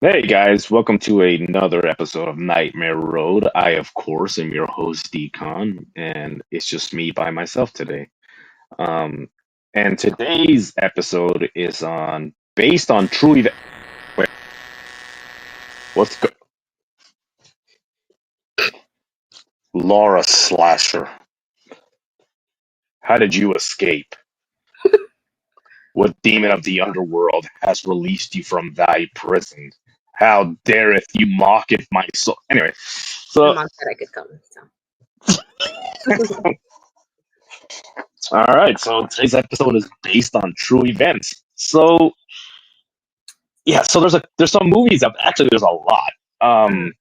Hey guys, welcome to another episode of Nightmare Road. I, of course, am your host, Decon, and it's just me by myself today. Um, and today's episode is on based on true event. Wait, what's go- Laura Slasher? How did you escape? What demon of the underworld has released you from thy prison? How dareth you mock at my soul? Anyway, My so mom said I could come. So all right, so today's episode is based on true events. So yeah, so there's some movies out actually there's a lot um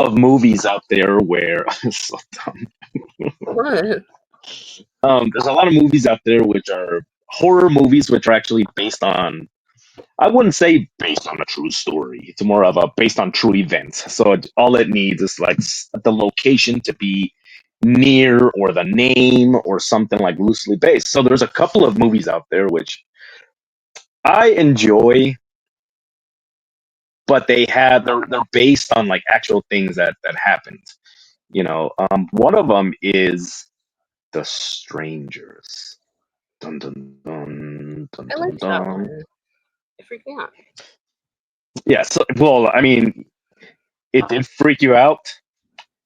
of movies out there where so dumb. what? There's a lot of movies out there which are horror movies which are actually based on, I wouldn't say based on a true story. It's more of a based on true events. So all it needs is like the location to be near or the name or something like loosely based. So there's a couple of movies out there which I enjoy, but they're based on like actual things that happened. One of them is The Strangers. Dun dun dun dun I dun liked that dun. one. It freaked me out. Yeah, so well, I mean, it did freak you out,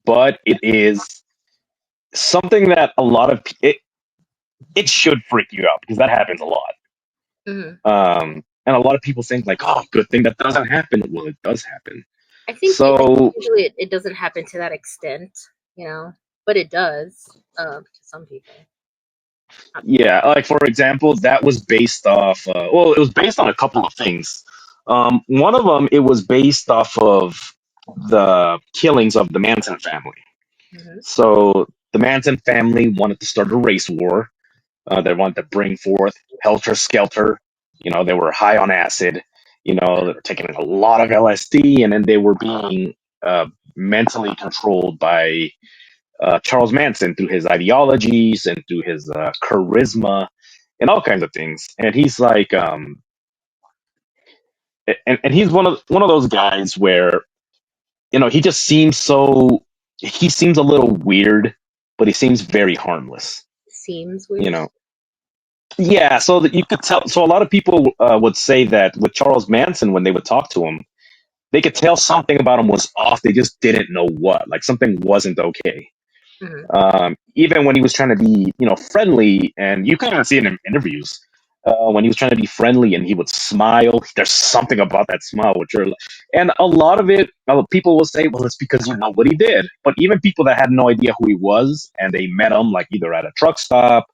but it is something that a lot of it should freak you out because that happens a lot. hmm And a lot of people think like, oh, good thing that doesn't happen. Well, it does happen. I think So usually it doesn't happen to that extent, but it does to some people. yeah, like for example, that was based off. Well, it was based on a couple of things. One of them, it was based off of the killings of the Manson family. Mm-hmm. So the Manson family wanted to start a race war. They wanted to bring forth Helter Skelter. They were high on acid. They were taking a lot of LSD, and then they were being uh, mentally controlled by Charles Manson through his ideologies and through his charisma and all kinds of things. And he's like, and he's one of those guys where he just seems so. He seems a little weird, but he seems very harmless. Seems You weird. know, yeah. So that you could tell. So a lot of people would say that with Charles Manson, when they would talk to him, they could tell something about him was off. They just didn't know what. Like something wasn't okay. Mm-hmm. Even when he was trying to be, friendly, and you can even see it in interviews. When he was trying to be friendly and he would smile, there's something about that smile which are, and a lot of it, people will say, well, it's because you know what he did. But even people that had no idea who he was and they met him, like either at a truck stop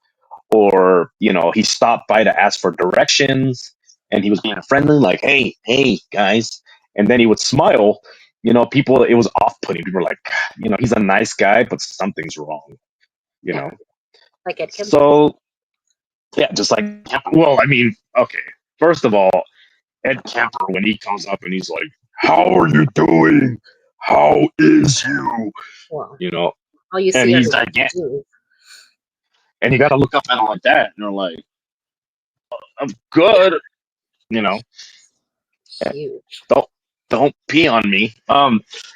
or he stopped by to ask for directions, and he was being friendly, like, hey, guys, and then he would smile. People, it was off-putting. People were like, he's a nice guy, but something's wrong. you Yeah, know like Ed Kemper. so yeah, just like, well, I mean, okay, first of all, Ed Kemper, when he comes up and he's like, how are you doing, how is you, Well, you know all you and see are he's his gigantic, tattoos. and you got to look up at him like that, and they're like, I'm good, you know Huge. don't don't pee on me.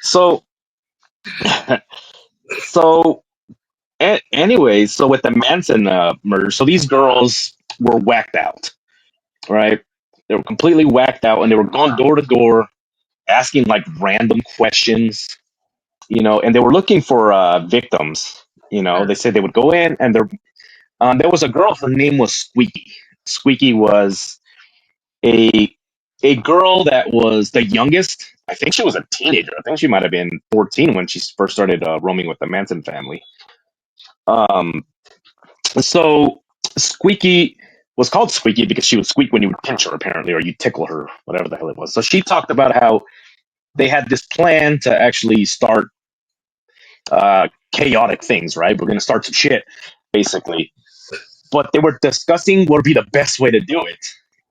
So so anyway, so with the Manson murder, so these girls were whacked out, right? They were completely whacked out, and they were going door to door asking like random questions, and they were looking for victims. They said they would go in, and there was a girl. Her name was Squeaky. Squeaky was a a girl that was the youngest. I think she was a teenager. I think she might have been 14 when she first started roaming with the Manson family. Um, so Squeaky was called Squeaky because she would squeak when you would pinch her, apparently, or you tickle her, whatever the hell it was. So she talked about how they had this plan to actually start chaotic things, right? We're going to start some shit, basically. But they were discussing what would be the best way to do it.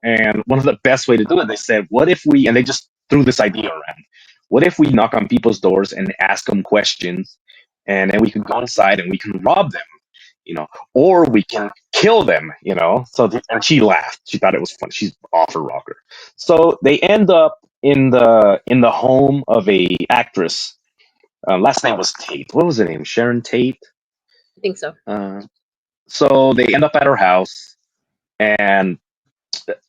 And one of the best way to do it, they said, what if we, and they just threw this idea around. What if we knock on people's doors and ask them questions, and then we can go inside and we can rob them, or we can kill them. And she laughed. She thought it was fun. She's off her rocker. So they end up in the home of a actress. Last name was Tate. What was her name? Sharon Tate. I think so. Uh, so they end up at her house, and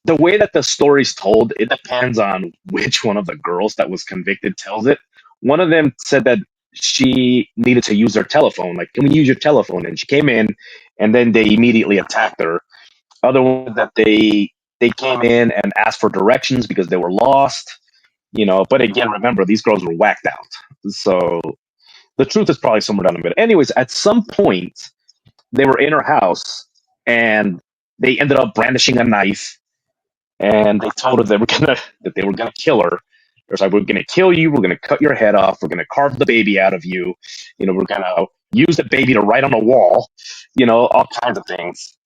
the way that the story's told, it depends on which one of the girls that was convicted tells it. One of them said that she needed to use her telephone. Like, can we use your telephone? And she came in, and then they immediately attacked her. Other one that they came in and asked for directions because they were lost. But again, remember these girls were whacked out. So the truth is probably somewhere down the middle. Anyways, at some point they were in her house and they ended up brandishing a knife and they told her that they were gonna kill her. They're like, we're gonna kill you, we're gonna cut your head off, we're gonna carve the baby out of you, we're gonna use the baby to write on a wall, all kinds of things.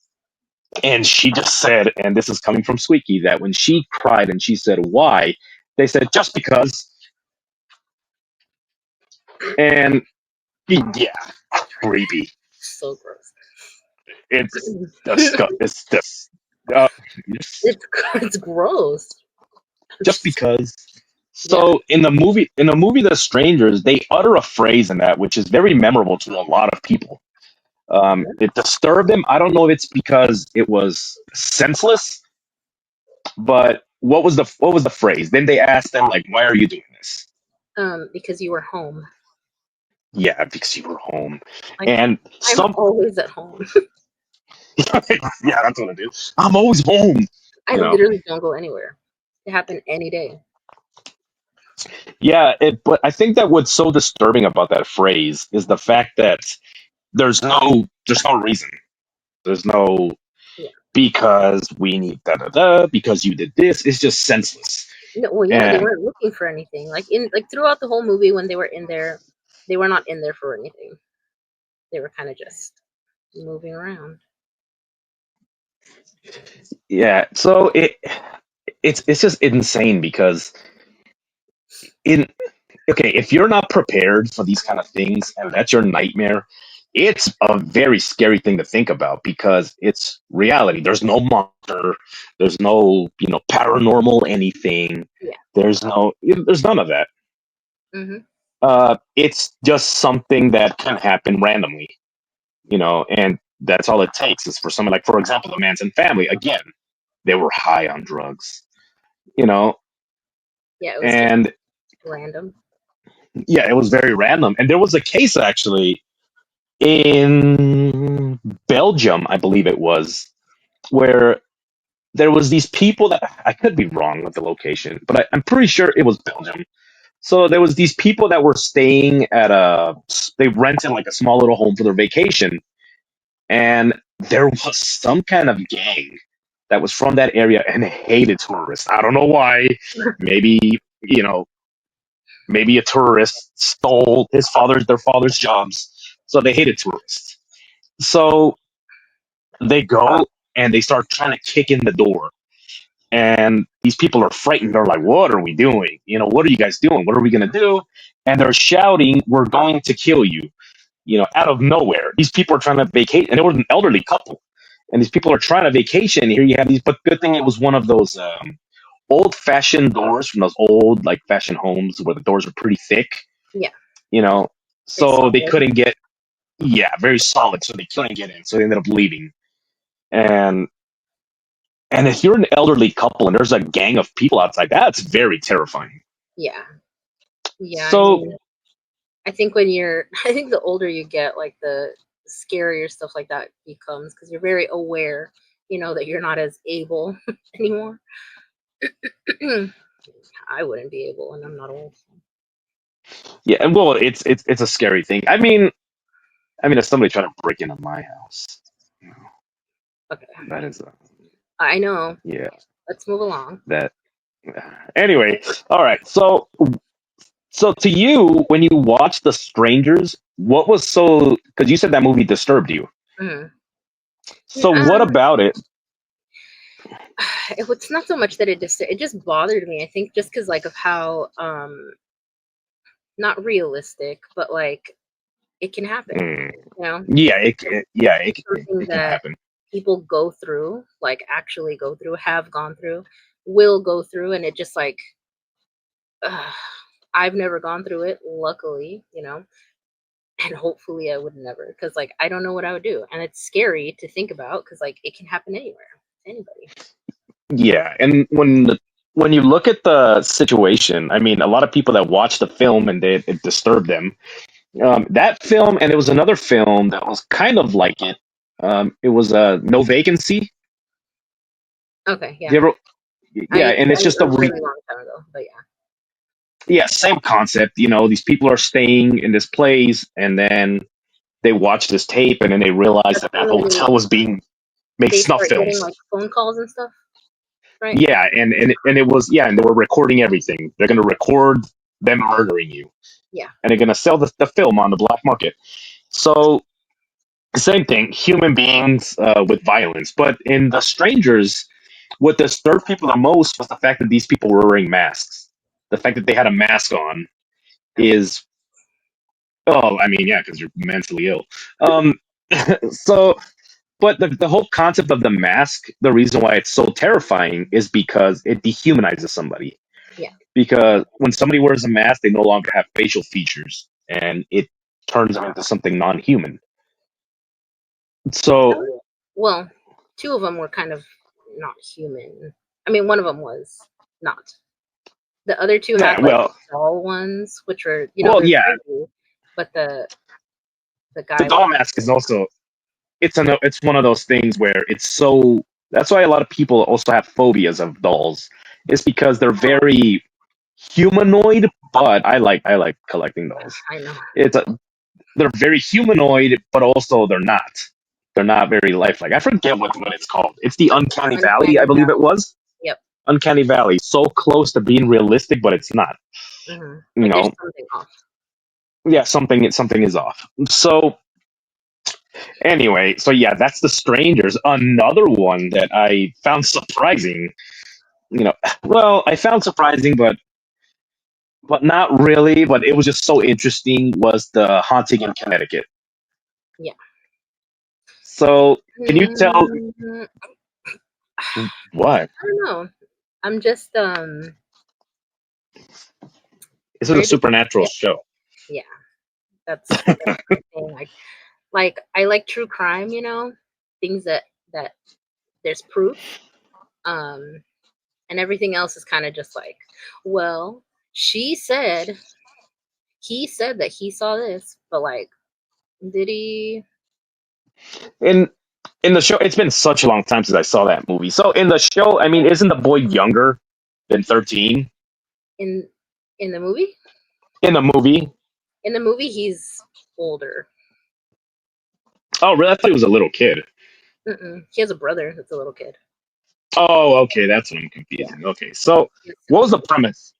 And she just said, and this is coming from Squeaky, that when she cried and she said, why? They said, just because. And yeah, creepy. So gross. It's disgusting. It's just, uh, It's gross. just because. Yeah. So in the movie The Strangers, they utter a phrase in that which is very memorable to a lot of people. It disturbed them. I don't know if it's because it was senseless, but what was the phrase? Then they asked them like, "Why are you doing this?" Because you were home. Yeah, because you were home, Like, and I'm some always at home. yeah, that's what it is. I'm always home. I You know. literally don't go anywhere. It happened any day. Yeah, but I think that what's so disturbing about that phrase is the fact that there's no reason. There's no Yeah. because we need da da da because you did this. It's just senseless. No, well, yeah, they And weren't looking for anything. Like throughout the whole movie, when they were in there, they were not in there for anything. They were kind of just moving around. yeah, so it's just insane because in okay, if you're not prepared for these kind of things and that's your nightmare, it's a very scary thing to think about because it's reality. There's no monster, there's no, paranormal anything. Yeah. There's none of that. Hmm. It's just something that can happen randomly, and that's all it takes is for someone like, for example, the Manson family. Again, they were high on drugs, you know, Yeah, it was just and random. yeah, it was very random. And there was a case actually in Belgium, I believe it was, where there was these people that I could be wrong with the location, but I'm pretty sure it was Belgium. So there was these people that were staying they rented like a small little home for their vacation, and there was some kind of gang that was from that area and hated tourists. I don't know why. Maybe maybe a tourist stole their father's jobs, so they hated tourists. So they go and they start trying to kick in the door, and these people are frightened. They're like, "What are we doing? What are you guys doing? What are we gonna do?" And they're shouting, "We're going to kill you!" Out of nowhere. These people are trying to vacate, and it was an elderly couple. And these people are trying to vacation. Here you have these, but good thing it was one of those old-fashioned doors from those old, like, fashioned homes where the doors are pretty thick. Yeah, You know, very so they solid. couldn't get, yeah, very solid. So they couldn't get in. So they ended up leaving. And and if you're an elderly couple and there's a gang of people outside, that's very terrifying. Yeah, yeah. I So mean, I think when I think the older you get, like the scarier stuff like that becomes because you're very aware, that you're not as able anymore. I wouldn't be able, and I'm not old. yeah, and well, it's a scary thing. I mean, if somebody tried to break into my house, you know, Okay, that is, I know. yeah, Let's move along. that. Anyway, all right. So to you, when you watched The Strangers, what was so? Because you said that movie disturbed you. Mhm. So what Um, about it? it's not so much that it just bothered me. I think just because like of how not realistic, but like it can happen. Mm, You know, yeah, it something can that happen. people go through, like actually go through, have gone through, will go through, and it just like I've never gone through it, luckily, and hopefully I would never, because like I don't know what I would do, and it's scary to think about because like it can happen anywhere, anybody. Yeah, and when you look at the situation, I mean, a lot of people that watch the film and it disturbed them. That film, and there was another film that was kind of like it. It was No Vacancy. Okay, Do yeah, you ever, yeah, and it's just a really long time ago, but yeah, yeah, same concept. You know, these people are staying in this place, and then they watch this tape, and then they realize that's that that when hotel was being made they snuff start getting films. like phone calls and stuff, right? Yeah, and it was yeah, and they were recording everything. They're gonna record them murdering you, Yeah, and they're gonna sell the film on the black market. So same thing, human beings with violence. But in The Strangers, what disturbed people the most was the fact that these people were wearing masks. The fact that they had a mask on is, oh, I mean, yeah, because you're mentally ill. Um, so, but the whole concept of the mask, the reason why it's so terrifying is because it dehumanizes somebody. yeah. Because when somebody wears a mask, they no longer have facial features, and it turns them into something non-human. So, Well, two of them were kind of not human. I mean, one of them was not. The other two yeah, had like well, doll ones, which were well, they're yeah, creepy, but the the guy was doll mask is also it's one of those things where it's so that's why a lot of people also have phobias of dolls. It's because they're very humanoid, but I like collecting dolls. I know. It's a, they're very humanoid, but also they're not. They're not very lifelike. I forget what it's called. It's the Uncanny Valley, I Uncanny believe it Valley. was. Yep. Uncanny Valley, so close to being realistic, but it's not. You Like there's know, something off. yeah, something is off. So anyway, so yeah, that's The Strangers. Another one that I found surprising. You know, well, I found surprising, but not really. But it was just so interesting. Was The Haunting in Connecticut? Yeah. So can you tell Mm, what? I don't know. I'm just This is a very supernatural yeah, show. yeah. That's the thing. I like true crime, things that there's proof. Um and everything else is kind of just like, well, she said he said that he saw this, but like, did he In in the show, it's been such a long time since I saw that movie. So in the show, I mean, isn't the boy younger than 13 in in the movie? in the movie? In the movie, he's older. Oh, really? I thought he was a little kid. He has a brother that's a little kid. Oh, okay, that's what I'm Yeah. confusing. Okay, so what was the premise?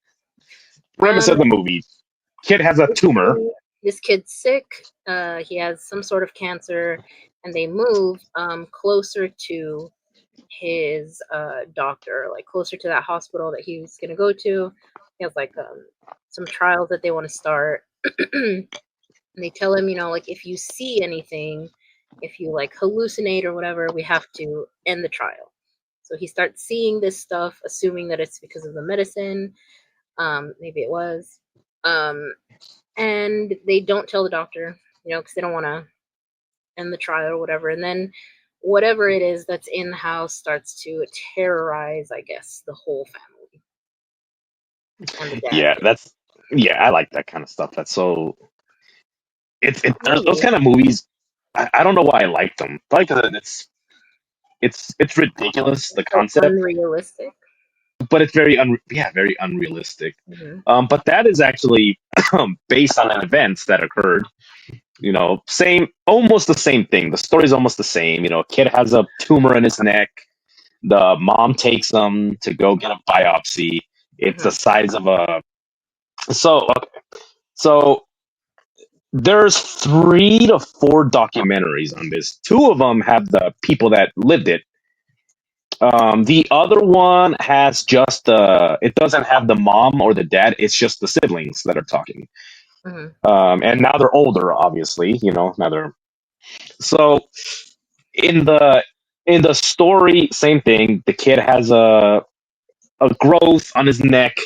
Premise of Um, the movie: kid has a this tumor. this kid's sick. He has some sort of cancer, and they move closer to his doctor, like closer to that hospital that he's gonna go to. He has like some trials that they want to start. And they tell him, like if you see anything, if you like hallucinate or whatever, we have to end the trial. So he starts seeing this stuff, assuming that it's because of the medicine. Maybe it was. Um, and they don't tell the doctor, because they don't want to end the trial or whatever. And then whatever it is that's in the house starts to terrorize, I guess, the whole family and the dad. Yeah, that's yeah. I like that kind of stuff. That's so. There's those Maybe kind of movies. I don't know why I like them. Probably because it's ridiculous the so concept, unrealistic. but it's very unrealistic. Hmm. But that is actually based on events that occurred. You know, same, almost the same thing. The story's almost the same. You know, a kid has a tumor in his neck. The mom takes him to go get a biopsy. It's the Hmm. size of a okay. So there's 3 to 4 documentaries on this. 2 of them have the people that lived it. The other one has just it doesn't have the mom or the dad. It's just the siblings that are talking. Hmm. And now they're older, obviously. You know, now they're so in the story, same thing. The kid has a growth on his neck,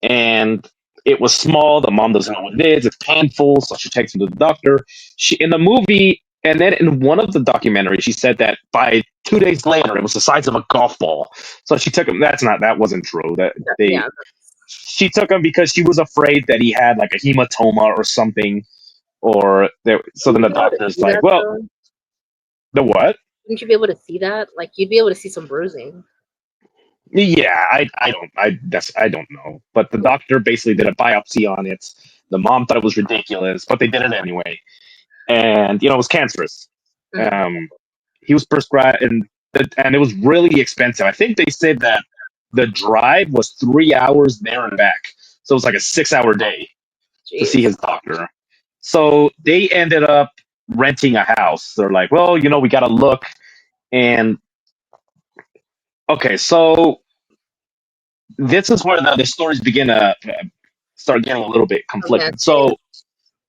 and it was small. The mom doesn't know what it is. It's painful, so she takes him to the doctor. She in the movie, and then in one of the documentaries, she said that by 2 days later, it was the size of a golf ball. So she took him. That wasn't true. That they Yeah. she took him because she was afraid that he had like a hematoma or something. Or there, so then Wouldn't the you be able to doctor's see like, that well, though? the what? Wouldn't you be able to see that? Like you'd be able to see some bruising. Yeah, I don't know. But the doctor basically did a biopsy on it. The mom thought it was ridiculous, but they did it anyway. And it was cancerous. Mhm. Um, he was prescribed, and it was really expensive. I think they said that the drive was 3 hours there and back, so it was like a 6 hour day to see Jeez. his doctor. So they ended up renting a house. They're like, well, we got to look. And okay, so this is where the stories begin to start getting a little bit I was gonna conflicted. say So,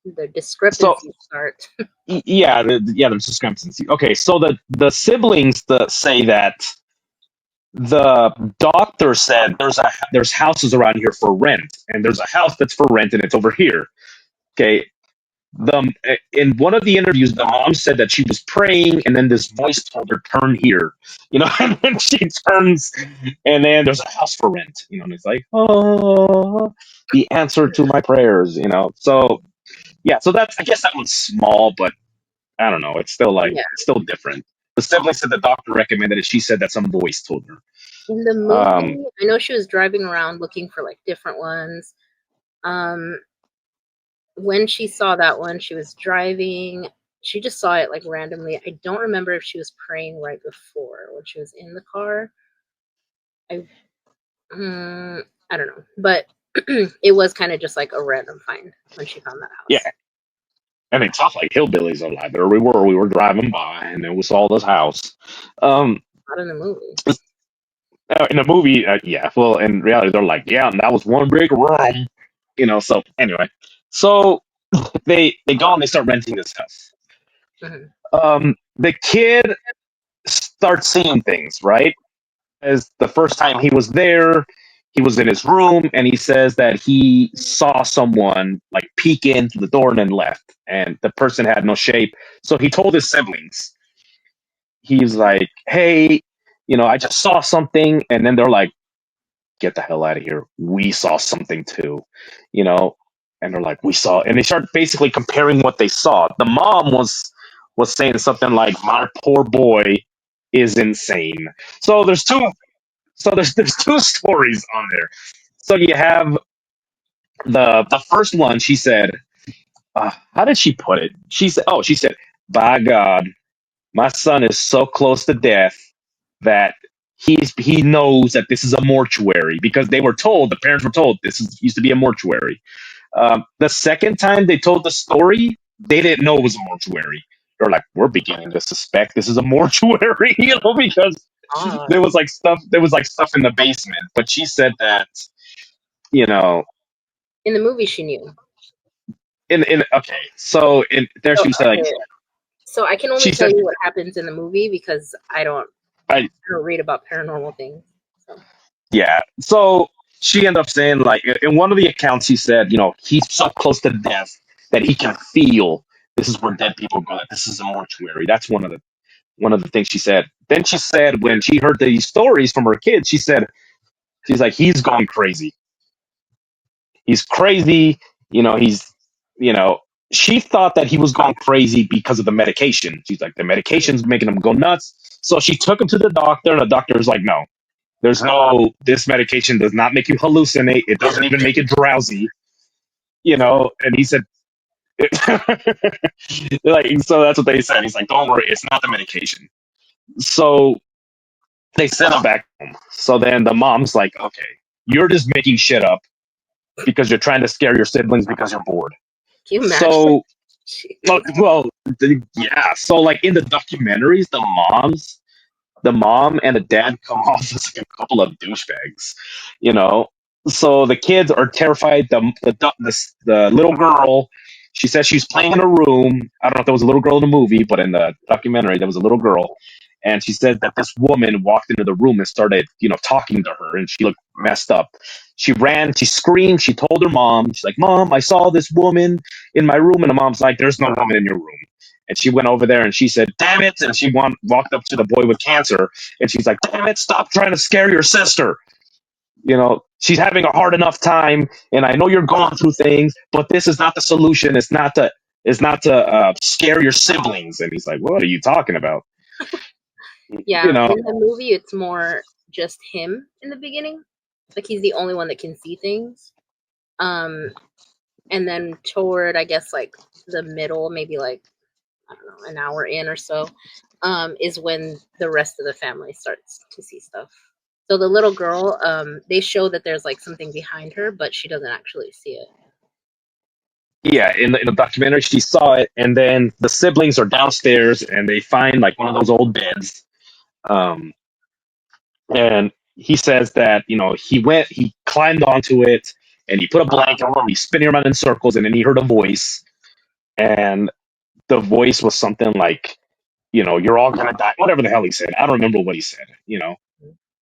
the so discrepancies start. yeah, there's discrepancy. Okay, so the siblings say that the doctor said there's houses around here for rent, and there's a house that's for rent, and it's over here. Okay, the in one of the interviews, the mom said that she was praying, and then this voice told her turn here, and then she turns, and then there's a house for rent, and it's like, oh, the answer to my prayers, So yeah, so that's, I guess, that one's small, but I don't know, it's still like Yeah. it's still different. The sibling said the doctor recommended it. She said that some voice told her. In the Um, movie, I know she was driving around looking for like different ones. Um, when she saw that one, she was driving. She just saw it like randomly. I don't remember if she was praying right before when she was in the car. I I don't know, but it was kind of just like a random find when she found that house. yeah, and it's tough like hillbillies are like, there we were driving by, and then we saw this house. Um, Not in the movie. in the movie, yeah. Well, in reality, they're like, yeah, and that was one big room, So anyway, so they go and they start renting this house. Hmm. The kid starts seeing things, right? As the first time he was there, he was in his room, and he says that he saw someone like peek into the door and then left, and the person had no shape. So he told his siblings. He's like, hey, I just saw something, and then they're like, get the hell out of here. We saw something too, you know, and they're like, we saw, and they start basically comparing what they saw. The mom was saying something like, my poor boy is insane. So there's two stories on there. So you have the first one. She said, how did she put it? She said, by God, my son is so close to death that he knows that this is a mortuary because the parents were told used to be a mortuary. The second time they told the story, they didn't know it was a mortuary. They're like, we're beginning to suspect this is a mortuary, because Odd. there was like stuff in the basement. But she said that, you know, In the movie, she knew. in okay, so in there So she was like, okay, so I can only she tell said, you what happens in the movie because I I don't read about paranormal things. So yeah. So she ended up saying, like, in one of the accounts, he said, he's so close to death that he can feel this is where dead people go. That this is a mortuary. That's one of the things she said. Then she said when she heard these stories from her kids, she's like, he's gone crazy. He's crazy. He's you know. She thought that he was gone crazy because of the medication. She's like, the medication's making him go nuts. So she took him to the doctor, and the doctor was like, no, this medication does not make you hallucinate. It doesn't even make you drowsy, And he said, like, so that's what they said. He's like, don't worry, it's not the medication. So they sent him back home. So then the mom's like, okay, you're just making shit up because you're trying to scare your siblings because you're bored. can you imagine? So, Jeez. well, yeah. So, like, in the documentaries, the mom and the dad come off as like a couple of douchebags, you know. So the kids are terrified. The little girl, she says she's playing in a room. I don't know if there was a little girl in the movie, but in the documentary there was a little girl, and she said that this woman walked into the room and started, talking to her, and she looked messed up. She ran, she screamed, she told her mom, she's like, Mom, I saw this woman in my room. And the mom's like, there's no woman in your room. And she went over there and she said, damn it. And she walked up to the boy with cancer and she's like, damn it, stop trying to scare your sister. She's having a hard enough time, and I know you're going through things, but this is not the solution. It's not to scare your siblings. And he's like, what are you talking about? Yeah, You know, in the movie, it's more just him in the beginning. Like, he's the only one that can see things. And then toward, I guess, like, the middle, maybe, like, I don't know, an hour in or so, is when the rest of the family starts to see stuff. So the little girl, they show that there's, like, something behind her, but she doesn't actually see it. yeah, in the documentary, she saw it, and then the siblings are downstairs, and they find like one of those old beds. Um, and he says that he climbed onto it, and he put a blanket on him. He's spinning around in circles, and then he heard a voice, and the voice was something like, you're all gonna die, whatever the hell he said. I don't remember what he said.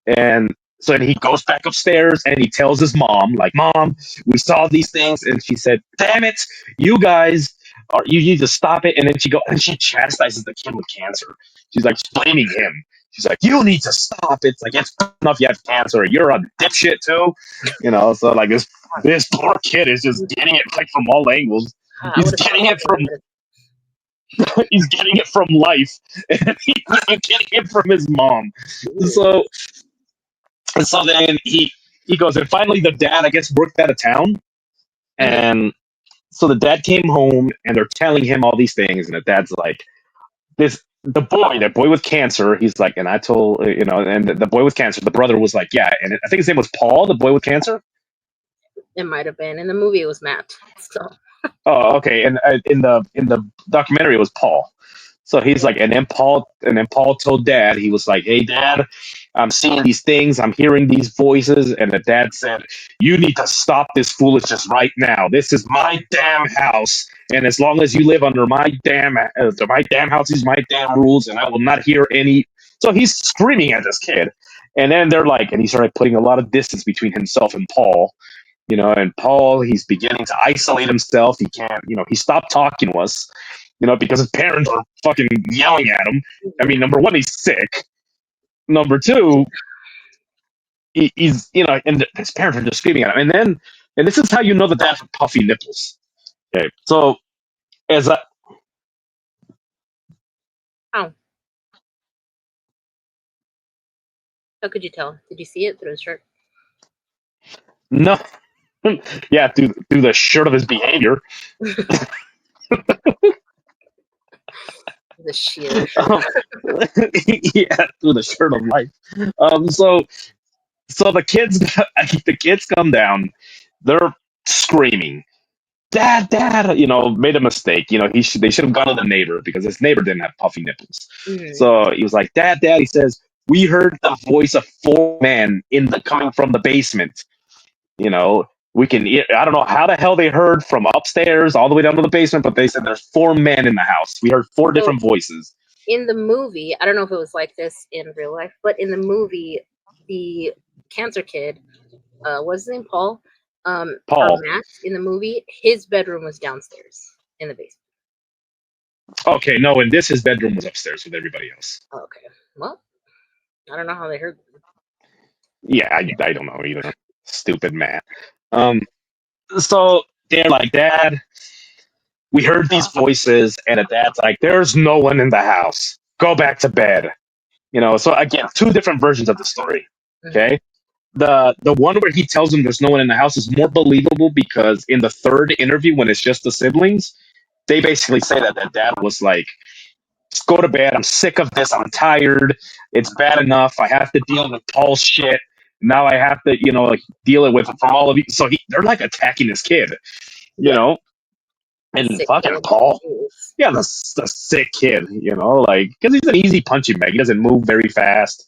And so then he goes back upstairs and he tells his mom, like, Mom, we saw these things. And she said, damn it, you guys you need to stop it. And then she chastises the kid with cancer. She's like blaming him. She's like, you need to stop. It's like, it's enough you have cancer. You're a dipshit too. So like this poor kid is just getting it like from all angles. I He's would have getting it from he's getting it from life, and he's not getting it from his mom. So then he goes, and finally the dad, I guess, worked out of town, and so the dad came home, and they're telling him all these things, and the dad's like, that boy with cancer. He's like, and I told and the boy with cancer, the brother was like, yeah, and I think his name was Paul, the boy with cancer. It might have been in the movie. It was Matt. So Oh, okay, and in the documentary it was Paul. So he's like, and then Paul told Dad, he was like, "Hey, Dad, I'm seeing these things, I'm hearing these voices," and the dad said, "You need to stop this foolishness right now. This is my damn house, and as long as you live under my damn house, is my damn rules, and I will not hear any." So he's screaming at this kid, and then they're like, and he started putting a lot of distance between himself and Paul. And Paul, he's beginning to isolate himself. He can't, he stopped talking to us, because his parents are fucking yelling at him. I mean, number one, he's sick. Number two, and his parents are just screaming at him. And this is how you know that they have puffy nipples. Okay, so as I how could you tell? Did you see it through his shirt? no, yeah, through the shirt of his behavior. The sheer shirt. Yeah, through the shirt of life. So the kids come down. They're screaming, Dad, Dad, made a mistake. They should have gone to the neighbor because his neighbor didn't have puffy nipples. Mm-hmm. So he was like, Dad, Dad. He says, we heard the voice of four men coming from the basement. You know, I don't know how the hell they heard from upstairs all the way down to the basement, but they said there's four men in the house. We heard four So different voices. in the movie, I don't know if it was like this in real life, but in the movie, the cancer kid, what's his name, Paul, or Paul. Matt in the movie, his bedroom was downstairs in the basement. Okay, no, and his bedroom was upstairs with everybody else. Okay, well, I don't know how they heard. Yeah, I don't know either. Stupid man. Um, so they're like, Dad, we heard these voices, and the dad's like, there's no one in the house. Go back to bed. So again, two different versions of the story. Okay. The one where he tells him there's no one in the house is more believable because in the third interview, when it's just the siblings, they basically say that dad was like, just go to bed. I'm sick of this. I'm tired. It's bad enough. I have to deal with Paul's shit. Now I have to, like, deal it with from all of you. So they're like attacking this kid, you Yeah, know, the and sick fucking kid. Paul. Jeez. Yeah, the sick kid, like, because he's an easy punching bag. He doesn't move very fast,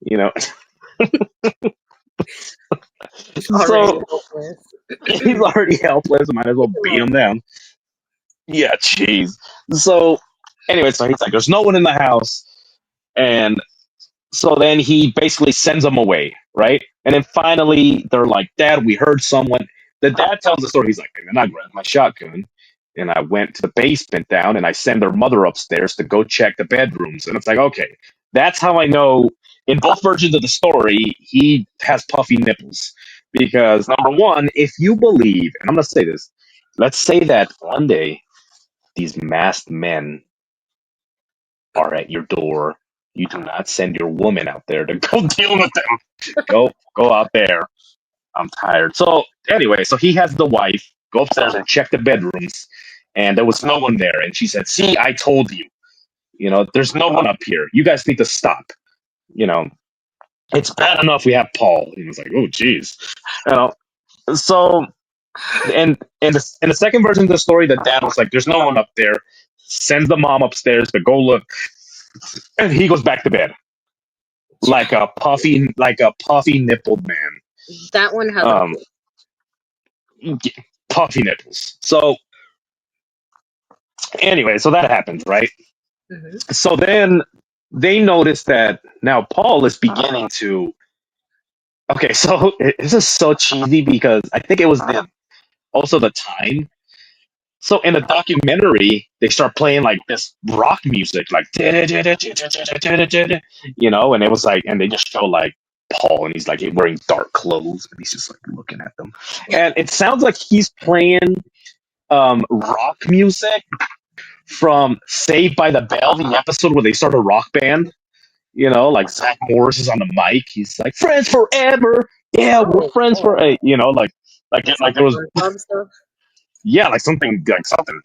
you know. He's already So hopeless. he's already helpless. Might as well beat him down. Yeah, jeez. So anyway, so he's like, there's no one in the house, and So then he basically sends them away, right? And then finally they're like, Dad, we heard someone. The dad tells the story. He's like, and then I grabbed my shotgun and I went to the basement down and I sent their mother upstairs to go check the bedrooms. And it's like, okay, that's how I know in both versions of the story, he has puffy nipples. Because number one, if you believe, and I'm going to say this, let's say that one day these masked men are at your door. You do not send your woman out there to go deal with them. Go out there. I'm tired. So anyway, so he has the wife go upstairs and check the bedrooms, and there was no one there. And she said, "See, I told you. You know, there's no one up here. You guys need to stop. You know, it's bad enough we have Paul." He was like, "Oh, geez." You know, so and in the second version of the story, the dad was like, "There's no one up there." Sends the mom upstairs to go look, and he goes back to bed like a puffy nippled man. That one has Um, puffy nipples. So anyway, so that happens, right? hmm So then they notice that now Paul is beginning to. Okay, so this is so cheesy because I think it was also the time. So in the documentary, they start playing like this rock music, like you know, and it was like, and they just show like Paul, and he's like wearing dark clothes, and he's just like looking at them, and it sounds like he's playing rock music from Saved by the Bell, the episode where they start a rock band. You know, like Zach Morris is on the mic. He's like, "Friends forever, yeah, we're Oh, friends for a," you know, like some like there was, SpongeBob stuff. yeah, like something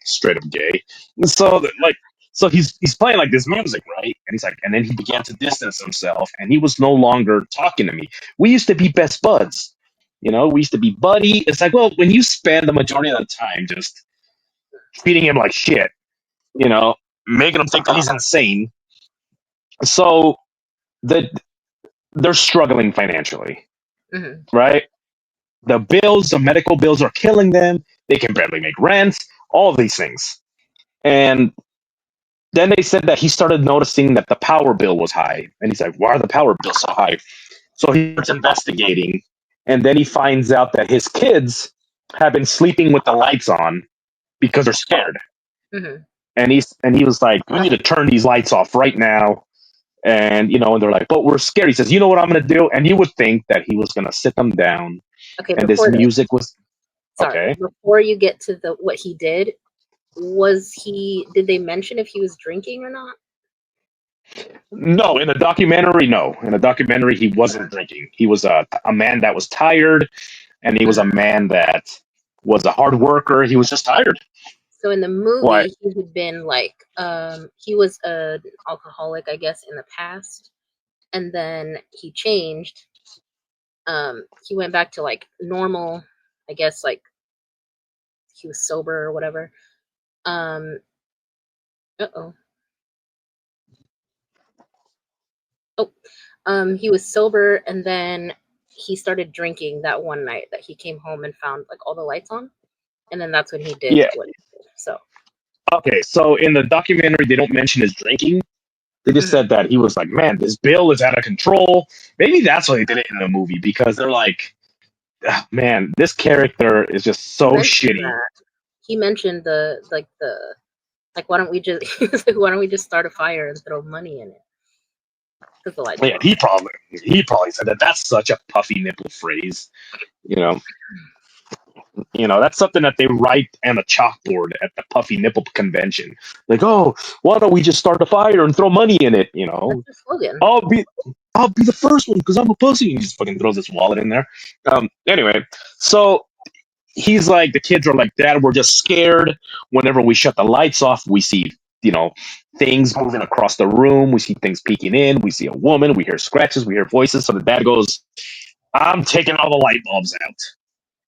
straight up gay. So like, so he's playing like this music, right? And he's like, and then he began to distance himself, and he was no longer talking to me. We used to be best buds. You know, we used to be buddy. It's like, well, when you spend the majority of the time just treating him like shit, you know, making him think that he's insane. So that they're struggling financially, hmm right? The bills, the medical bills are killing them. They can barely make rent, all of these things. And then they said that he started noticing that the power bill was high. And he's like, why are the power bills so high? So he starts investigating. And then he finds out that his kids have been sleeping with the lights on because they're scared. hmm And he was like, we need to turn these lights off right now. And, you know, and they're like, but we're scared. He says, you know what I'm going to do? And you would think that he was going to sit them down Okay, and this before that, music was sorry, okay. before you get to the what he did, was he? Did they mention if he was drinking or not? No, in the documentary, no. In the documentary, he wasn't drinking. He was a man that was tired, and he was a Mhm. man that was a hard worker. He was just tired. So in the Why? movie, he had been like, he was an alcoholic, I guess, in the past, and then he changed. He went back to like normal, I guess, like he was sober or whatever. Um, uh-oh. Oh, he was sober, and then he started drinking that one night that he came home and found like all the lights on, and then that's when he did Yeah. what he did. So, Okay. So in the documentary, they don't mention his drinking. They just mhm. said that he was like, man, this bill is out of control. Maybe that's why they did it in the movie because they're like, "Ah, man, this character is just He so mentioned shitty." that. He mentioned the like, why don't we just why don't we just start a fire and throw money in it because the lights Yeah, were on. he probably said that. That's such a puffy nipple phrase. You know, that's something that they write on a chalkboard at the Puffy Nipple convention. Like, oh, why don't we just start a fire and throw money in it? That's the slogan. I'll be, I'll be the first one because I'm a pussy. And he just fucking throws his wallet in there. Anyway, so he's like, the kids are like, Dad, we're just scared. Whenever we shut the lights off, we see, you know, things moving across the room. We see things peeking in. We see a woman. We hear scratches. We hear voices. So the dad goes, I'm taking all the light bulbs out.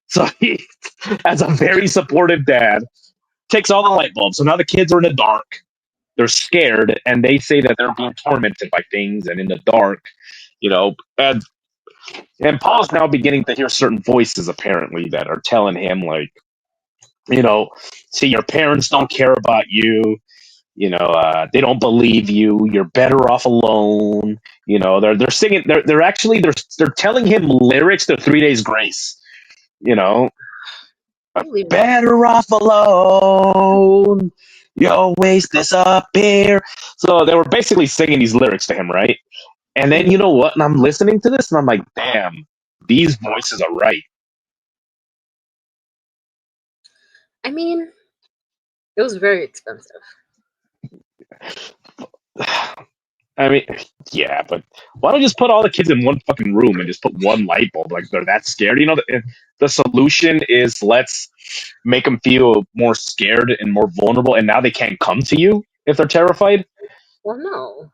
So he, as a very supportive dad, takes all the light bulbs. So now the kids are in the dark. They're scared, and they say that they're being tormented by things and in the dark, you know. And Paul's now beginning to hear certain voices apparently that are telling him like, you know, see, your parents don't care about you. They don't believe you. You're better off alone. They're singing. They're actually they're telling him lyrics to 3 Days Grace. You know, I believe in that. better off alone. Your waste disappear. So they were basically singing these lyrics to him, right? And then Mhm. you know what? And I'm listening to this, and I'm like, damn, these voices are right. I mean, it was very expensive. I mean, yeah, but why don't you just put all the kids in one fucking room and just put one light bulb? Like they're that scared. The solution is let's make them feel more scared and more vulnerable, and now they can't come to you if they're terrified. Well, no.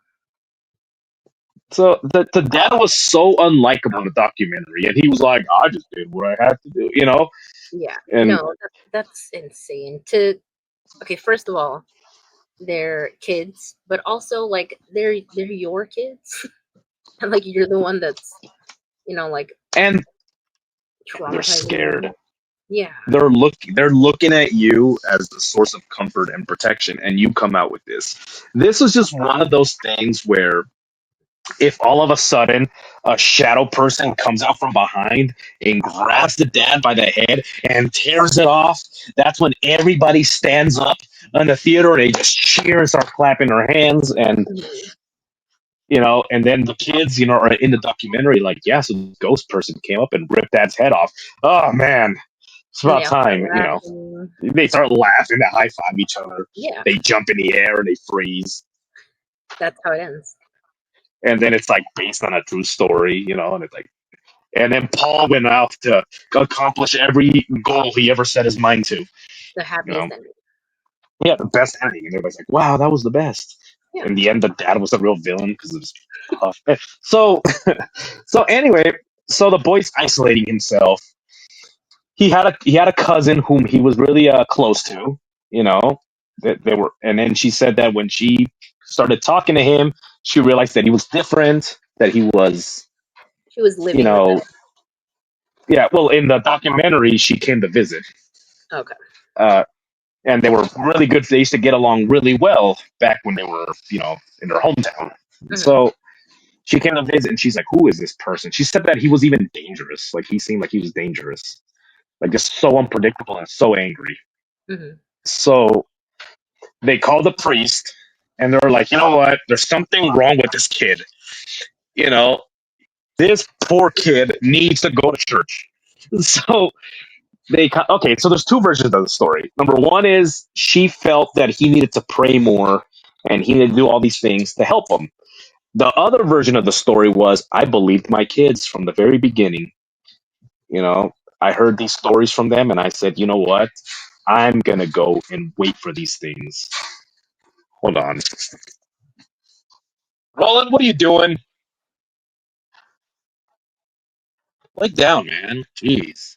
So the dad was so unlikable in the documentary, and he was like, "I just did what I had to do," Yeah. and No, that's insane. Okay, first of all, they're kids, but also like they're your kids. And like you're the one that's, like and they're traumatizing scared. them. Yeah. They're looking at you as the source of comfort and protection, and you come out with this. This was just one of those things where if all of a sudden a shadow person comes out from behind and grabs the dad by the head and tears it off, that's when everybody stands up in the theater. They just cheer and start clapping their hands, and Mhm. and then the kids, are in the documentary, like, yeah, so the ghost person came up and ripped dad's head off. Oh man, it's And they about all start time. laughing. They start laughing, they high five each other, Yeah, they jump in the air and they freeze. that's how it ends. And then it's like based on a true story, and it's like, and then Paul went out to accomplish every goal he ever set his mind to. The You know, happiest ending. yeah, the best ending, and everybody's like, "Wow, that was the best." Yeah. In the end, the dad was the real villain because it was tough. So, so anyway, so the boy's isolating himself. He had a cousin whom he was really close to. You know, that they were, and then she said that when she started talking to him, she realized that he was different. That he was, She was you living with know, them. yeah. Well, in the documentary, she came to visit. Okay. Uh, and they were really good. They used to get along really well back when they were, in their hometown. Hmm. So she came to visit, and she's like, "Who is this person?" She said that he was even dangerous. Like he seemed like he was dangerous, like just so unpredictable and so angry. Hmm. So they called the priest, and they were like, "You know what? There's something wrong with this kid. You know, this poor kid needs to go to church." So okay, so there's two versions of the story. Number one is she felt that he needed to pray more and he needed to do all these things to help him. The other version of the story was I believed my kids from the very beginning. you know I heard these stories from them, and I said, you know what, I'm gonna go and wait for these things. Hold on, Roland, what are you doing? Lay down, man. Jeez.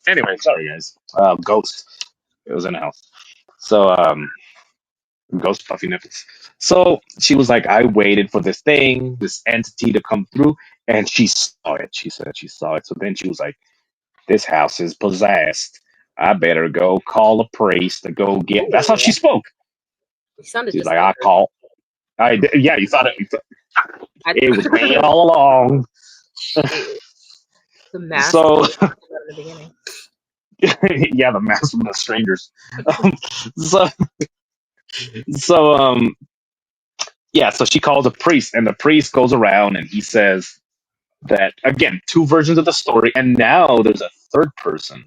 Anyway, sorry guys. Ghost, it was in the house. So ghost puffy nipples. So she was like, I waited for this thing, this entity to come through, and she saw it. She said she saw it. So then she was like, this house is possessed. I better go call a priest to go get. That's how she Ooh, spoke. you sounded She's just like, like I her. call. Yeah, you thought I, it was me all along. shit. The mask that So we were talking about in the beginning. yeah, the mask from the strangers. Um, so so yeah, so she calls a priest, and the priest goes around and he says that again, two versions of the story, and now there's a third person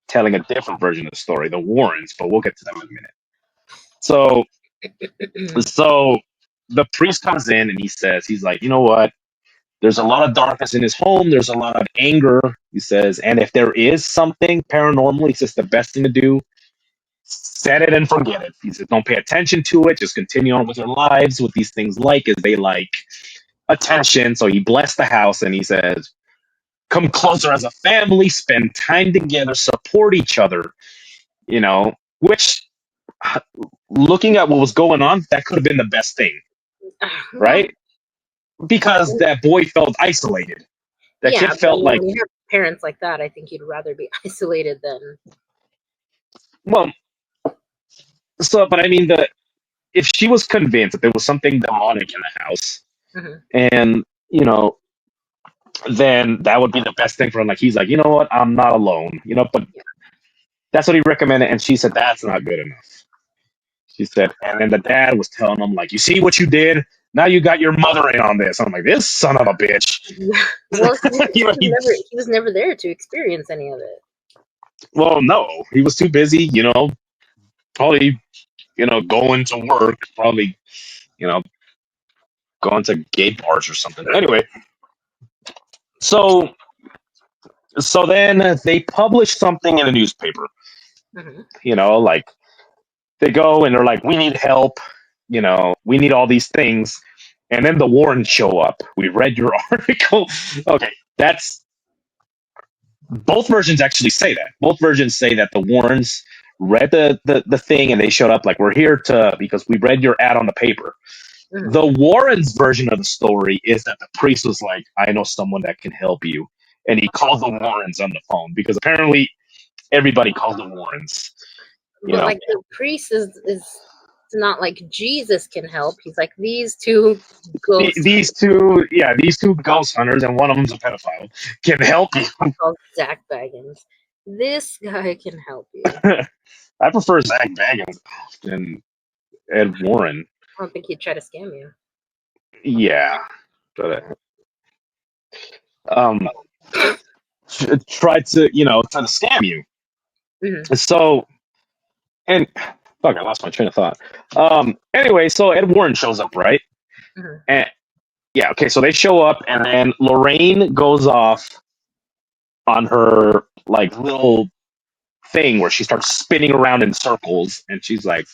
telling a different version of the story, the Warrens, but we'll get to them in a minute. So so the priest comes in and he says, he's like, you know what? There's a lot of darkness in his home. There's a lot of anger, he says. And if there is something paranormal, he says the best thing to do, set it and forget it. He says, don't pay attention to it. Just continue on with your lives. What these things like is they like attention. So he blessed the house and he says, come closer as a family, spend time together, support each other, which looking at what was going on, that could have been the best thing, Well, right? Because that boy felt isolated. That yeah, kid but I felt mean, like, when you have parents like that, I think you'd rather be isolated than. well, so, but I mean, if she was convinced that there was something demonic in the house, Hmm. and then that would be the best thing for him. Like he's like, you know what, I'm not alone. But Yeah. that's what he recommended, and she said that's not good enough. She said, and then the dad was telling him like, you see what you did? Now you got your mother in on this. I'm like, this son of a bitch. Yeah. Well, you know, he, he was never there to experience any of it. well, no, he was too busy. Probably going to work, probably you know going to gay bars or something. Anyway, so then they publish something in a newspaper. Hmm. Like they go and they're like, we need help. We need all these things. And then the Warrens show up. We read your article. Okay, that's both versions actually say that. Both versions say that the Warrens read the thing and they showed up like, we're here to because we read your ad on the paper. Hmm. The Warrens version of the story is that the priest was like, I know someone that can help you. And he called the Warrens on the phone because apparently everybody calls the Warrens. You But know, like the priest is it's not like Jesus can help. He's like these two ghosts these two ghost hunters, and one of them's a pedophile, can help you. called Zach Baggins. This guy can help you. I prefer Zach Baggins than Ed Warren. I don't think he'd try to scam you. Yeah, but um, tried to try to scam you. Hmm. So and fuck, I lost my train of thought. Anyway, so Ed Warren shows up, right? Hmm. And yeah, okay, so they show up, and then Lorraine goes off on her like little thing where she starts spinning around in circles, and she's like,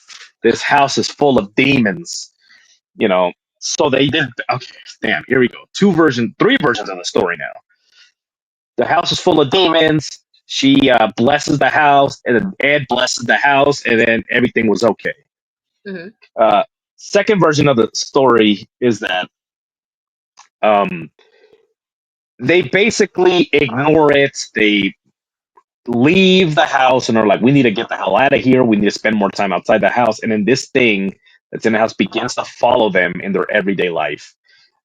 "This house is full of demons," you know. So they did. Okay, damn. Here we go. Three versions of the story now. The house is full of demons. She blesses the house, and then Ed blesses the house, and then everything was okay. Hmm. Uh, Second version of the story is that um, they basically ignore it. They leave the house and are like, we need to get the hell out of here. We need to spend more time outside the house. And then this thing that's in the house begins to follow them in their everyday life.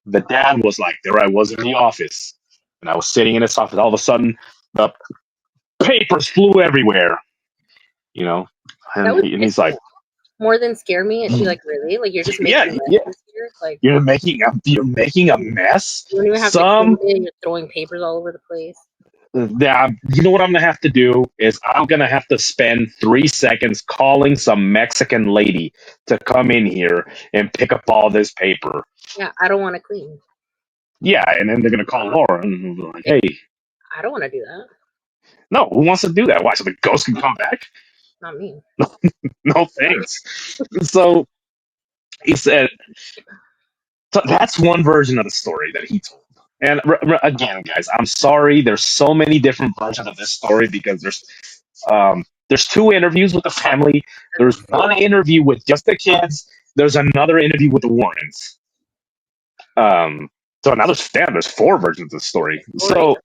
The dad was like, there I was in the office, and I was sitting in his office. All of a sudden, the papers flew everywhere, you know? That And, would he's like, more than scare me. I'd be like, really? Like you're just yeah, making yeah, messes here? Like you're making a mess. you don't even have to clean Some it. You're throwing papers all over the place. that you know what I'm gonna have to do is I'm gonna have to spend 3 seconds calling some Mexican lady to come in here and pick up all this paper. Yeah, I don't want to clean. Yeah, and then they're gonna call Laura and be like, "Hey, I don't want to do that. no, who wants to do that? Why? So the ghost can come back? Not me. No thanks." So he said, so that's one version of the story that he told. And again, guys, I'm sorry. There's so many different versions of this story because there's two interviews with the family. There's one interview with just the kids. There's another interview with the Warrens. Um, so now there's four versions of the story. Or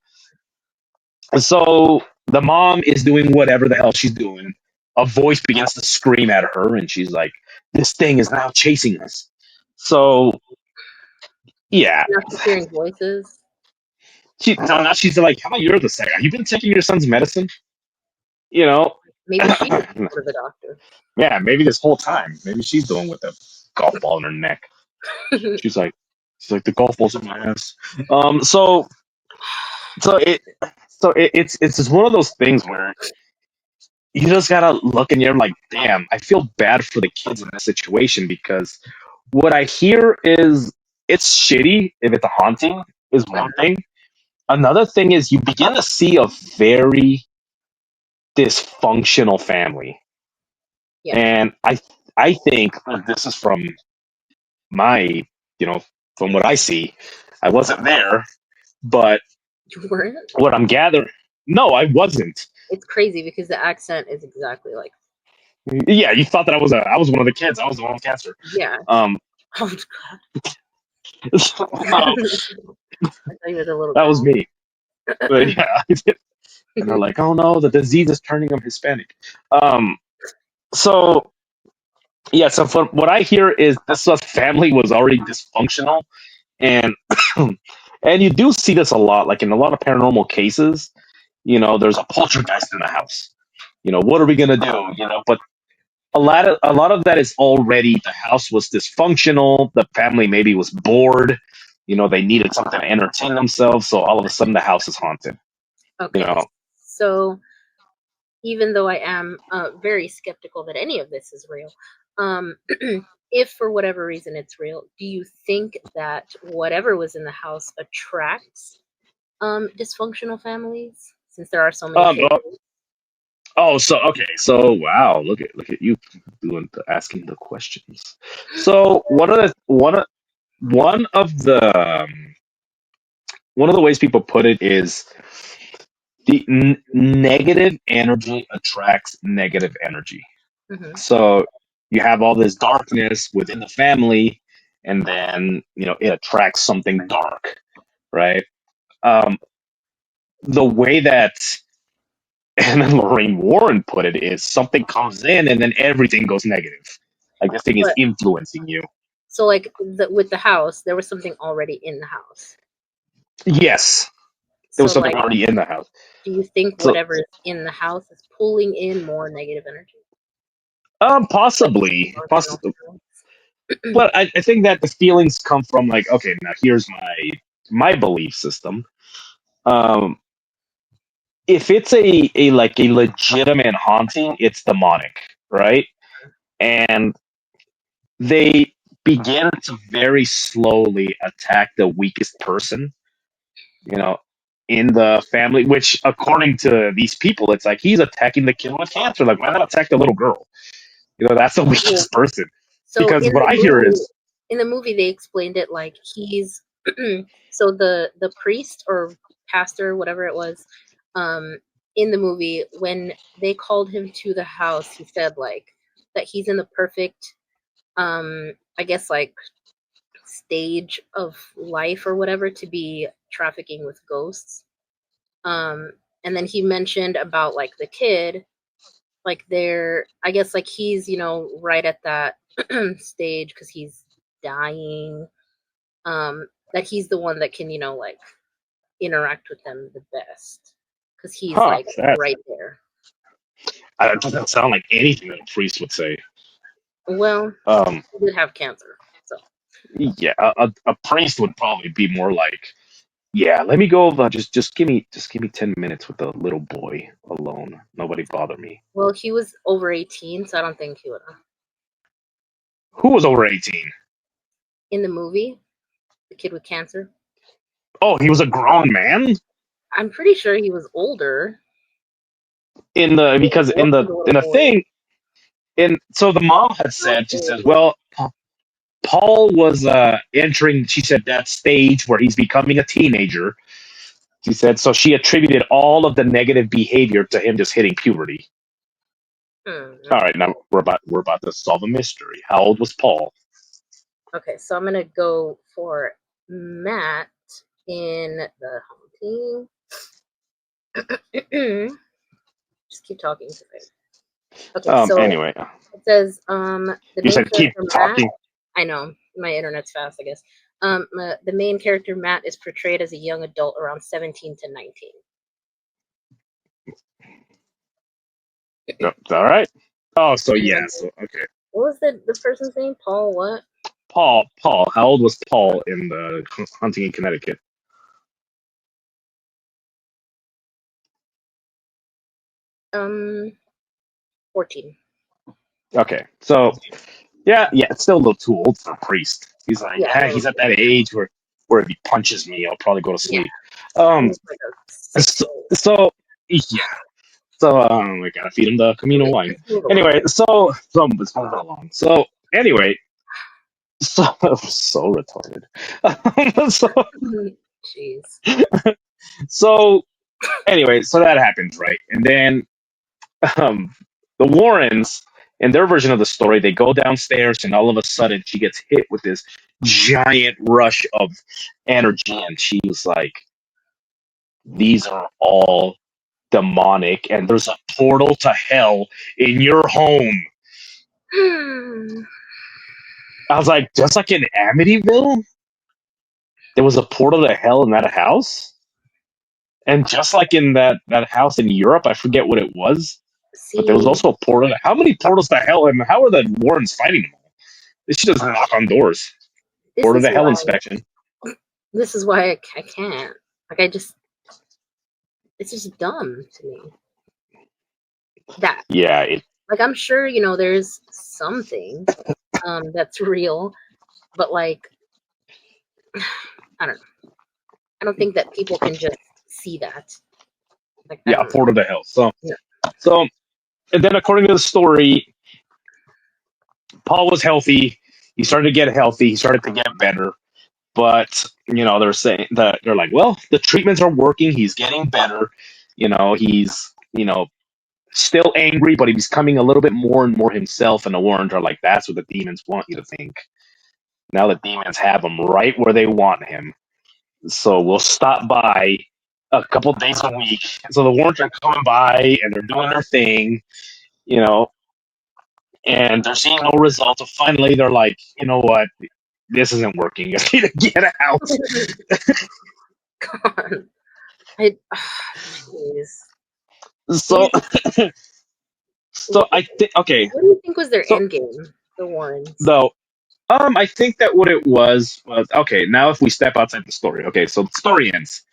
yeah. So the mom is doing whatever the hell she's doing. A voice begins to scream at her, and she's like, "This thing is now chasing us." So yeah, Now she's hearing voices. so now she's like, "How about you're the second? Have you been taking your son's medicine?" You know, Maybe she needs to go to the doctor. yeah, maybe this whole time, maybe she's the one with the golf ball in her neck. She's like, the golf ball's in my ass. So so it it's just one of those things where you just gotta look and you're like, damn, I feel bad for the kids in this situation because what I hear is it's shitty if it's a haunting is one thing. Another thing is you begin to see a very dysfunctional family. Yeah. And I think this is from my, from what I see. I wasn't there, but You weren't? what I'm gathering, no, I wasn't. It's crazy because the accent is exactly like Yeah, you thought that I was one of the kids. I was the one with cancer. yeah. Um, Oh so, god. I thought you were the little that was girl. me. But yeah, and they're like, "Oh no, the disease is turning him Hispanic." Um, so Yeah, so from what I hear is this family was already dysfunctional, and and you do see this a lot, like in a lot of paranormal cases. There's a poltergeist in the house. What are we gonna do? But a lot of that is already the house was dysfunctional. The family maybe was bored. They needed something to entertain themselves, so all of a sudden the house is haunted. You Okay, know, so even though I am very skeptical that any of this is real, um, if for whatever reason it's real, do you think that whatever was in the house attracts dysfunctional families? Since there are so many um, cases. oh, oh, so okay, so wow, look at you asking the questions. So one of the one of the ways people put it is the negative energy attracts negative energy. Hmm. So you have all this darkness within the family, and then it attracts something dark, right? Um, the way that and then Lorraine Warren put it is something comes in and then everything goes negative. Like this thing is But influencing you. so, like with the house, there was something already in the house. Yes, there was So, something like, already in the house. do you think So, whatever is in the house is pulling in more negative energy? Like possibly, dysfunctional possibly, families? but I think that the feelings come from like, okay, now here's my belief system. Um, if it's a like a legitimate haunting, it's demonic, right? And they begin to very slowly attack the weakest person, you know, in the family. Which, according to these people, it's like he's attacking the kid with cancer. Like, why not attack the little girl? That's the Well, weakest person. so Because what I hear is, in the movie they explained it like he's so the priest or pastor, whatever it was, um, in the movie when they called him to the house, he said like that he's in the perfect I guess like stage of life or whatever to be trafficking with ghosts. Um, and then he mentioned about like the kid, like they're I guess like he's right at that stage because he's dying. That he's the one that can like interact with them the best because he's huh, like that, right there. that doesn't sound like anything that a priest would say. Well, Um, he did have cancer, so yeah, a priest would probably be more like, yeah, let me go. Just give me 10 minutes with the little boy alone. Nobody bother me. well he was over 18, so I don't think he would have. Who was over 18? In the movie, the kid with cancer, Oh, he was a grown man I'm pretty sure he was older. in the He because in the wasn't a little in the boy. thing. And so the mom had How said, she old says, was well, Paul was entering, she said, that stage where he's becoming a teenager. She said, so she attributed all of the negative behavior to him just hitting puberty. he? All right, now we're about to solve a mystery. How old was Paul? Okay, so I'm gonna go for Matt in the home team. Just keep talking to me. Okay, so Anyway, it says the you main said keep character Matt. talking. I know my internet's fast, I guess. The main character Matt is portrayed as a young adult around 17 to 19. No, all right. Oh, so And yeah, then so okay. what was the person's name? Paul what? Paul. How old was Paul in the hunting in Connecticut? Um, 14. Okay, so yeah, it's still a little too old for a priest. He's like, Yeah, a little he's at bit. that age where if he punches me, I'll probably go to Yeah, sleep. Um, he's like a so, 6 year old. so yeah, so we gotta feed him the Camino Okay, wine. let's move along. Anyway, so let's move along. So anyway, so so retarded. so Jeez. so anyway, so that happens, right? And then um, the Warrens, in their version of the story, they go downstairs, and all of a sudden, she gets hit with this giant rush of energy, and she was like, "These are all demonic, and there's a portal to hell in your home." I was like, just like in Amityville, there was a portal to hell in that house, and just like in that house in Europe, I forget what it was, but there was See, also a portal. How many portals to hell, and how are the Warrens fighting them all? They should just knock on doors. this Portal is to hell why inspection. I can't. Like, it's just dumb to me. That, Yeah, it, like, I'm sure, there's something that's real, but, like, I don't know. I don't think that people can just see that. Like, I yeah, don't know. portal to hell. So, No. so, and then according to the story, Paul was healthy. He started to get healthy. He started to get better. But they're saying that they're like, well, the treatments are working. He's getting better. He's still angry, but he's becoming a little bit more and more himself. And the Warrens are like, that's what the demons want you to think. Now the demons have him right where they want him. So we'll stop by a couple days a week. So the Warrens are coming by and they're doing their thing, you know, and they're seeing no results. So finally, they're like, you know what? This isn't working. I need to get out. God. I, jeez. So, so What, I think okay. what do you think was their So end game, the Warrens? though, I think that what it was okay. Now, if we step outside the story, okay. So the story ends,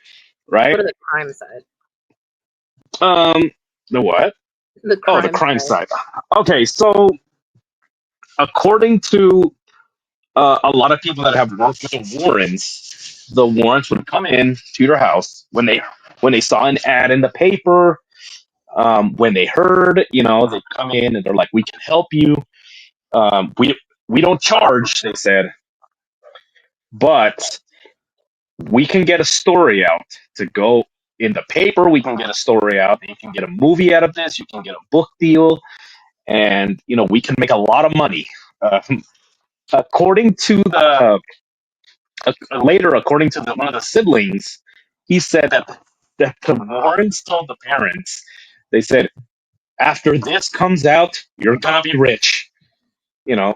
What right? are the crime side? Um, the what? The Oh, the crime crime side. side. Okay, so according to a lot of people that have worked with the Warrens would come in to your house when they saw an ad in the paper. When they heard, they'd come in and they're like, "We can help you. We don't charge," they said, "but we can get a story out to go in the paper. We can get a story out. You can get a movie out of this. You can get a book deal, and we can make a lot of money." Uh, according to according to one of the siblings, he said that the Warrens told the parents, they said, after this comes out, you're gonna be rich. You know,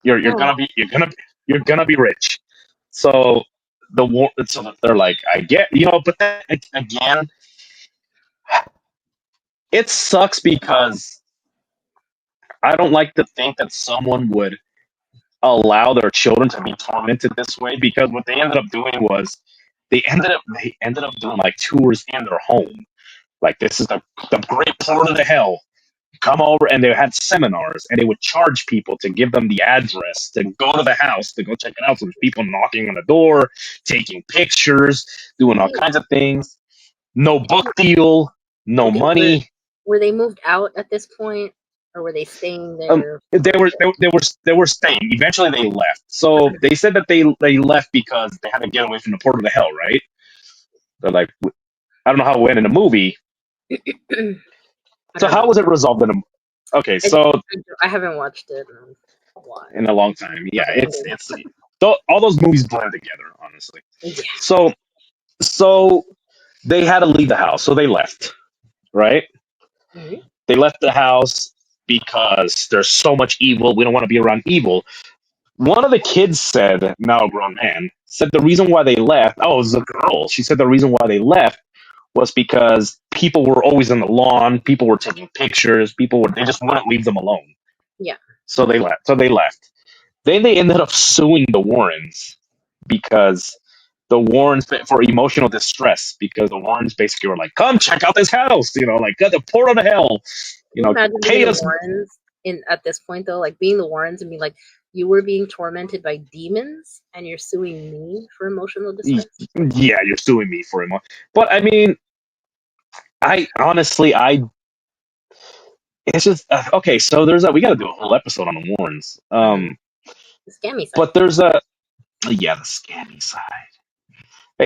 you're Oh, gonna be you're gonna be rich. So so they're like, I get, but then again, it sucks because I don't like to think that someone would allow their children to be tormented this way, because what they ended up doing was they ended up doing like tours in their home. Like, this is the great portal to hell. Come over, and they had seminars, and they would charge people to give them the address to go to the house to go check it out. So there's people knocking on the door, taking pictures, doing all wait, kinds of things. No book deal, no okay. Were money. were they moved out at this point, or were they staying Um, there they for were good? they, were- they were they were staying. Eventually, they left. So they said that they left because they had to get away from the portal to hell. Right? They're like, I don't know how it went in the movie. I So don't how know. was it resolved in a? Okay, so I haven't watched it in a in while. a long time, yeah, Or the ending. it's all those movies blend together, honestly. Yeah. So so they had to leave the house, so they left. Right? Mhm. They left the house because there's so much evil. We don't want to be around evil. One of the kids said, now a grown man, said the reason why they left, oh, it was a girl. She said the reason why they left was because people were always on the lawn, people were taking pictures, they just wouldn't leave them alone. Yeah. So they left. Then they ended up suing the Warrens because for emotional distress, because the Warrens basically were like, come check out this house, like, got the portal to hell, Can you imagine being pay the us. Warrens in at this point though? Like being the Warrens and being like, you were being tormented by demons and you're suing me for emotional distress? Yeah, you're suing me for it. But I mean, I honestly, it's just okay. So we got to do a whole episode on the Warrens. Hmm. The scammy side. But there's yeah, the scammy side.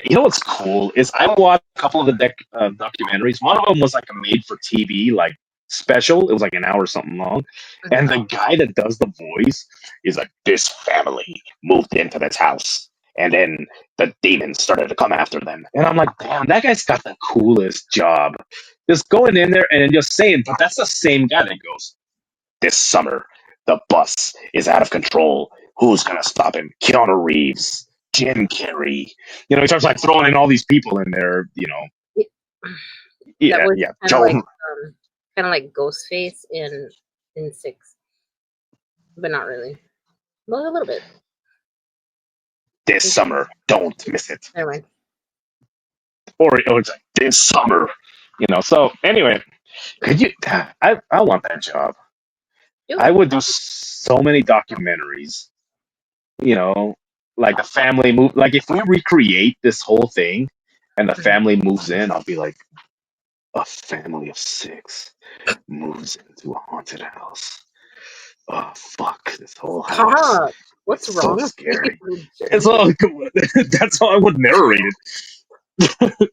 You know what's cool is I watched a couple of the documentaries. One of them was like a made for TV like special. It was like an hour or something long, Hmm. and the guy that does the voice is like, this family moved into this house, and then the demons started to come after them. And I'm like, damn, that guy's got the coolest job. Just going in there and just saying, but that's the same guy that goes, this summer The bus is out of control. Who's gonna stop him? Keanu Reeves, Jim Carrey. He starts like throwing in all these people in there. It- that Yeah, was yeah. kind of Joe, like Ghostface in Six, but not really. Well, a little bit. this summer, don't miss it. Never mind. Or it's like this summer. So anyway, could you? I want that job. Do I it. would do so many documentaries. You know, like the family move. Like if we recreate this whole thing, and the Mhm. family moves in, I'll be like, a family of six moves into a haunted house. Oh fuck! This whole house Stop. is What's so wrong with scary. you, It's all. That's how I would narrate it.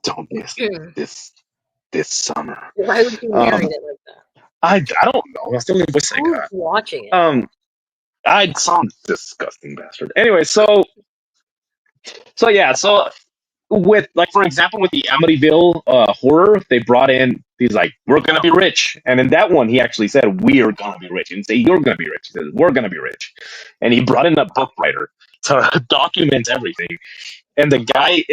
Don't miss it Jim? this summer. Why would you narrate Um, it like that? I don't know. That's the only voice I Who's got. watching it? I some disgusting bastard. Anyway, so yeah, so with like for example with the Amityville horror, they brought in he's like, we're gonna be rich. And in that one he actually said we're gonna be rich. He didn't say you're gonna be rich. He said we're gonna be rich. And he brought in a book writer to document everything. And the guy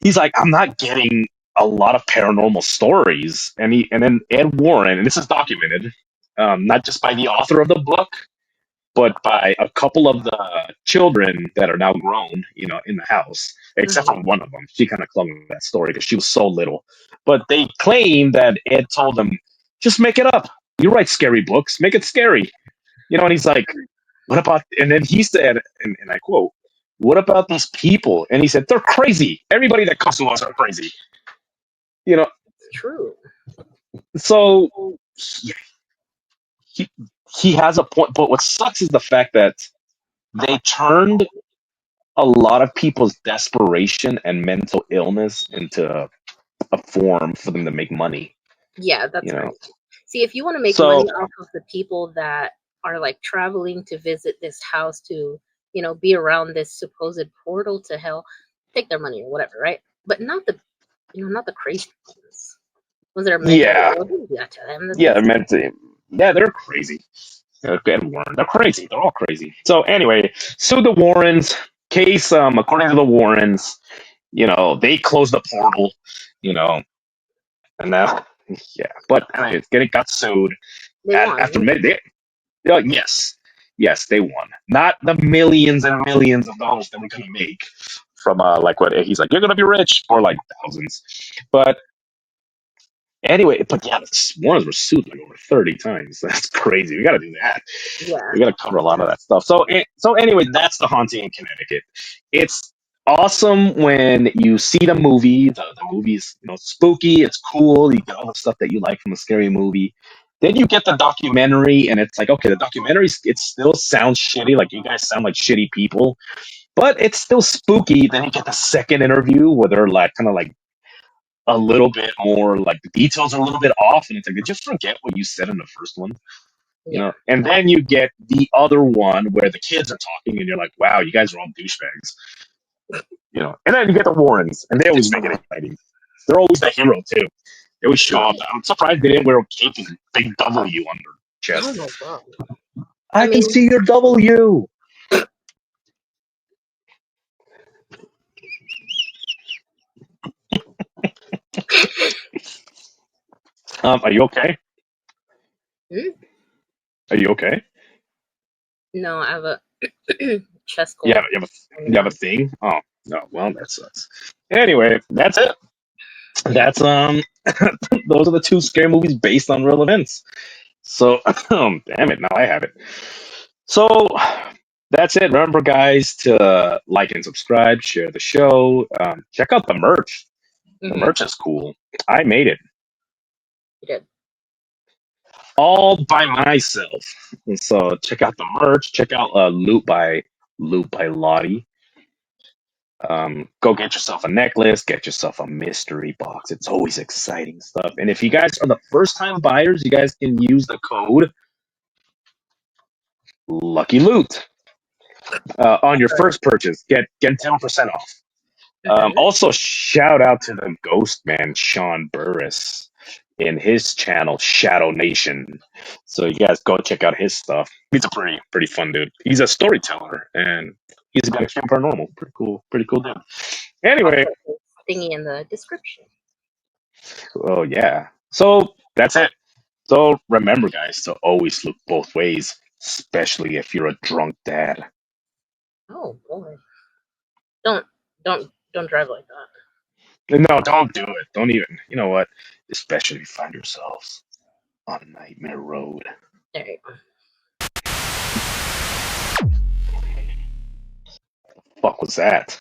he's like, I'm not getting a lot of paranormal stories. And then Ed Warren, and this is documented, not just by the author of the book, but by a couple of the children that are now grown, in the house, except Mhm. for one of them. She kind of clung to that story because she was so little. But they claim that Ed told them, just make it up. You write scary books, make it scary. And he's like, what about, and then he said, and I quote, what about these people? And he said, they're crazy. Everybody that comes to us are crazy. You know, It's true. so he, he, he has a point. But what sucks is the fact that they turned a lot of people's desperation and mental illness into a form for them to make money. Yeah, You that's know, crazy. See, if you want to make so money off of the people that are like traveling to visit this house to, be around this supposed portal to hell, take their money or whatever, right? But not not the crazy ones. Ones that are mentally yeah, ill. Don't do that to them. yeah, they're meant to. Yeah, they're crazy. Good Warren, they're crazy. They're all crazy. So anyway, so the Warrens case, according to the Warrens, they closed the portal, you know, and now, yeah, but anyways, it got sued They won, after right? many. Yes, yes, they won. Not the millions and millions of dollars that we're gonna make from like what he's like. You're gonna be rich for like thousands, but anyway. But yeah, the Warrens were sued like over 30 times. That's crazy. We got to do that. Yeah. We got to cover a lot of that stuff. So anyway, that's the haunting in Connecticut. It's awesome when you see the movie. The movie's spooky. It's cool. You get all the stuff that you like from a scary movie. Then you get the documentary, and it's like, okay, the documentary it still sounds shitty. Like you guys sound like shitty people, but it's still spooky. Then you get the second interview where they're like kind of like a little bit more like the details are a little bit off, and it's like just forget what you said in the first one. Yeah. And then you get the other one where the kids are talking, and you're like, wow, you guys are all douchebags. And then you get the Warrens, and they always make it exciting. They're always the hero too. They always show up. I'm surprised they didn't wear a cape with a big W on their Oh chest. my god. I I can mean, see your W. Are you okay? hmm? Are you okay? No, I have a chest You cold. have, you have a And, you have a thing? Oh no, well that sucks. Anyway, that's it. That's those are the two scary movies based on real events. So damn it, now I have it. So that's it. Remember, guys, to like and subscribe, share the show, check out the merch. The mm-hmm, merch is cool. I made it you did. all by myself. And so check out the merch. Check out Loot by Lottie. Go get yourself a necklace. Get yourself a mystery box. It's always exciting stuff. And if you guys are the first time buyers, you guys can use the code Lucky Loot on your Sorry. first purchase. Get 10% off. Mm-hmm. Also, shout out to the ghost man, Shaun Burris. in his channel, Shadow Nation. So you guys go check out his stuff. He's a pretty fun dude. He's a storyteller and he's got extreme paranormal. Pretty cool dude. I'll Anyway, put his thingy in the description. oh yeah. So that's it. So remember, guys, to always look both ways, especially if you're a drunk dad. Oh boy. Don't don't drive like that. No, don't do it. Don't even. You know what? Especially if you find yourselves on a nightmare road. There you go. Fuck was that?